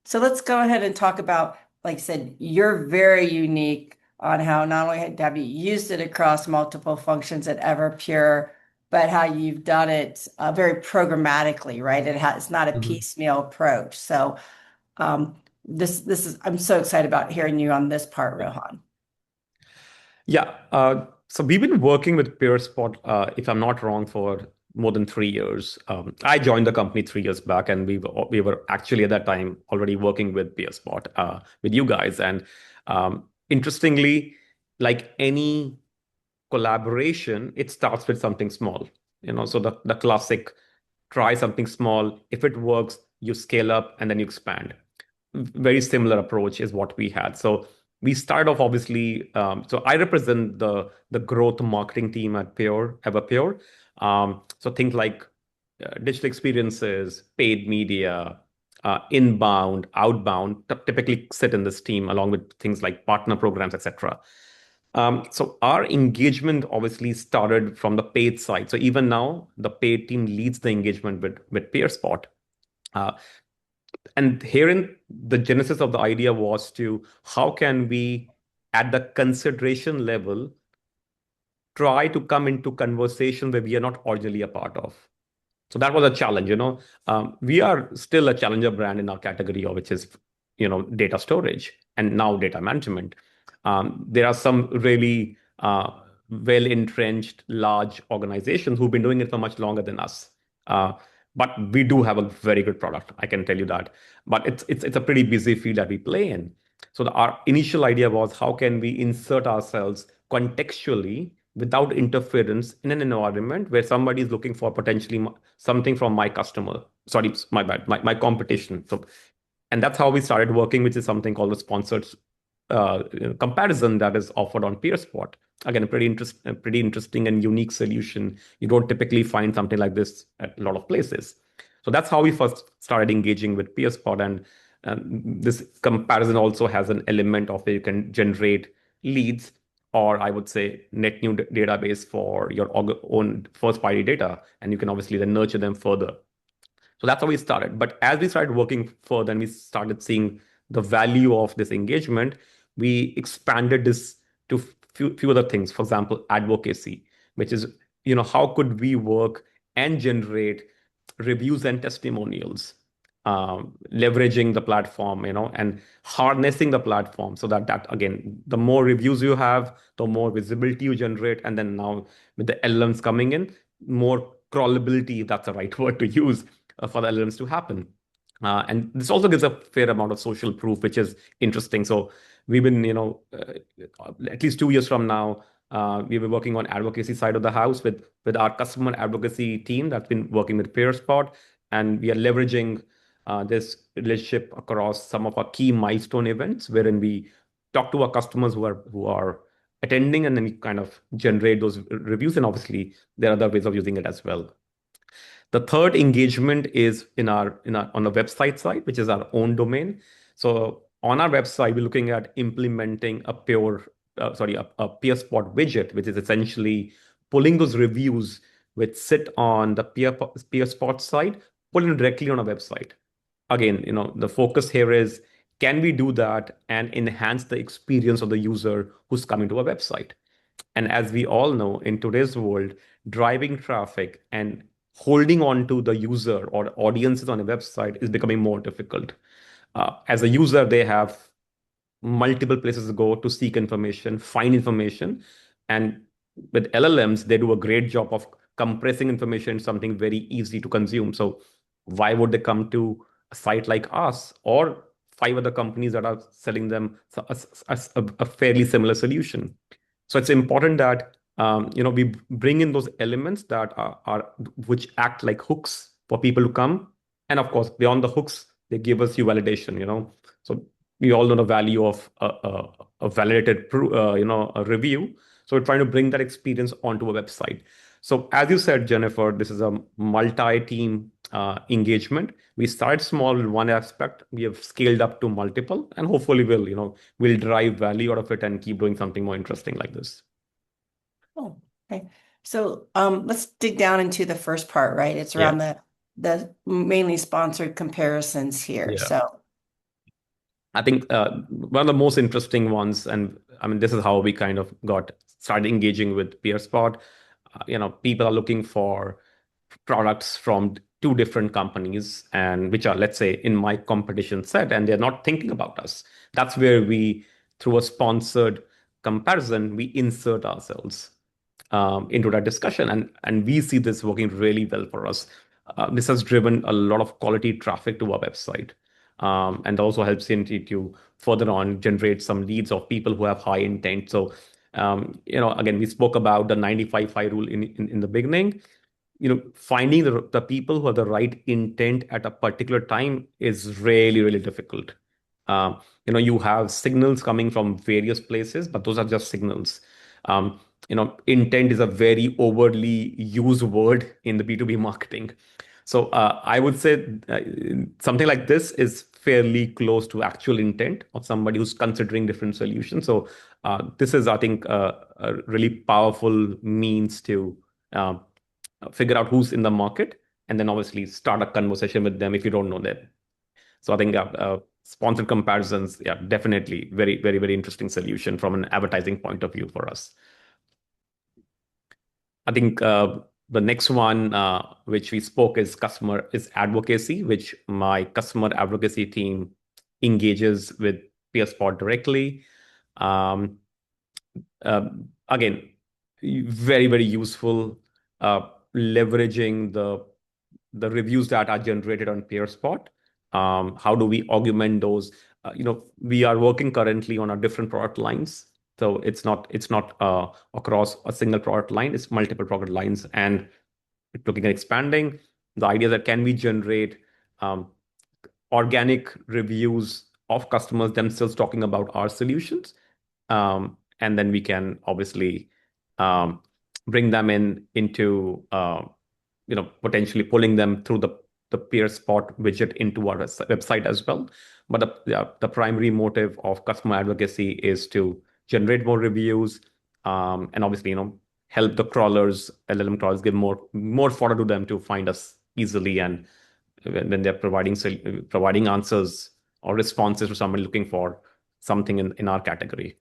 So let's go ahead and talk about, like I said, you're very unique on how not only have you used it across multiple functions at Everpure, but how you've done it very programmatically, right? It's not a Mhm. piecemeal approach. So this is I'm so excited about hearing you on this part, Yeah. Rohan. Yeah. So we've been working with PeerSpot, if I'm not wrong, for more than 3 years. I joined the company 3 years back, and we were actually at that time already working with PeerSpot, with you guys. And interestingly, like any collaboration, it starts with something small. So the classic try something small. If it works, you scale up and then you expand. Very similar approach is what we had. So we started off obviously. So I represent the growth marketing team at Everpure. So think like digital experiences, paid media, inbound, outbound, typically sit in this team along with things like partner programs, etc. So our engagement obviously started from the paid side. So even now, the paid team leads the engagement with PeerSpot. Uh, and herein, the genesis of the idea was to how can we, at the consideration level, try to come into conversation where we are not originally a part of. So that was a challenge. We are still a challenger brand in our category, which is, data storage and now data management. There are some really well entrenched large organizations who've been doing it for much longer than us. Uh, but we do have a very good product, I can tell you that. But it's a pretty busy field that we play in. So our initial idea was how can we insert ourselves contextually without interference in an environment where somebody is looking for potentially something from my customer. Sorry, my bad, my competition. So, and that's how we started working, which is something called the sponsored comparison that is offered on PeerSpot. Again, a pretty interesting and unique solution. You don't typically find something like this at a lot of places. So that's how we first started engaging with PeerSpot, and this comparison also has an element of where you can generate leads, or I would say net new database for your own first party data, and you can obviously then nurture them further. So that's how we started. But as we started working further and we started seeing the value of this engagement, we expanded this to few other things. For example, advocacy, which is, how could we work and generate reviews and testimonials, leveraging the platform, and harnessing the platform so that again, the more reviews you have, the more visibility you generate, and then now with the LLMs coming in, more crawlability, if that's the right word to use, for the LLMs to happen. And this also gives a fair amount of social proof, which is interesting. So we've been, at least 2 years from now, we've been working on advocacy side of the house with our customer advocacy team that's been working with PeerSpot, and we are leveraging this relationship across some of our key milestone events, wherein we talk to our customers who are attending, and then we kind of generate those reviews. And obviously, there are other ways of using it as well. The third engagement is in our on the website side, which is our own domain. So on our website, we're looking at implementing a PeerSpot widget, which is essentially pulling those reviews which sit on the PeerSpot side, pulling directly on a website. Again, the focus here is, can we do that and enhance the experience of the user who's coming to a website? And as we all know, in today's world, driving traffic and holding on to the user or audiences on a website is becoming more difficult. As a user, they have multiple places to go to seek information, find information. And with LLMs, they do a great job of compressing information into something very easy to consume. So why would they come to a site like us or five other companies that are selling them a fairly similar solution? So it's important that we bring in those elements that are which act like hooks for people to come, and of course beyond the hooks, they give us you validation. So we all know the value of a validated a review. So we're trying to bring that experience onto a website. So as you said, Jennifer, this is a multi-team engagement. We started small in one aspect, we have scaled up to multiple, and hopefully we'll drive value out of it and keep doing something more interesting like this. Oh, okay. So let's dig down into the first part, right? It's Yeah, around the mainly sponsored comparisons here. yeah. So I think one of the most interesting ones, and I mean, this is how we kind of got started engaging with PeerSpot. People are looking for products from two different companies, and which are, let's say, in my competition set, and they're not thinking about us. That's where we, through a sponsored comparison, we insert ourselves into that discussion, and we see this working really well for us. This has driven a lot of quality traffic to our website, and also helps to further on generate some leads of people who have high intent. So, again, we spoke about the 95-5 rule in the beginning. Finding the people who have the right intent at a particular time is really, really difficult. You have signals coming from various places, but those are just signals. Intent is a very overly used word in the B2B marketing. So I would say something like this is fairly close to actual intent of somebody who's considering different solutions. So this is, I think, a really powerful means to figure out who's in the market, and then obviously start a conversation with them if you don't know them. So I think sponsored comparisons, yeah, definitely very, very, very interesting solution from an advertising point of view for us. I think the next one, which we spoke, is advocacy, which my customer advocacy team engages with PeerSpot directly. Um, Again, very, very useful, leveraging the reviews that are generated on PeerSpot. How do we augment those? We are working currently on our different product lines. So it's not across a single product line, it's multiple product lines, and looking at expanding. The idea that can we generate organic reviews of customers themselves talking about our solutions, and then we can obviously bring them into potentially pulling them through the PeerSpot widget into our website as well. But the primary motive of customer advocacy is to generate more reviews, and obviously help the crawlers, LLM crawlers, give more fodder to them to find us easily, and when they're providing answers or responses to somebody looking for something in our category.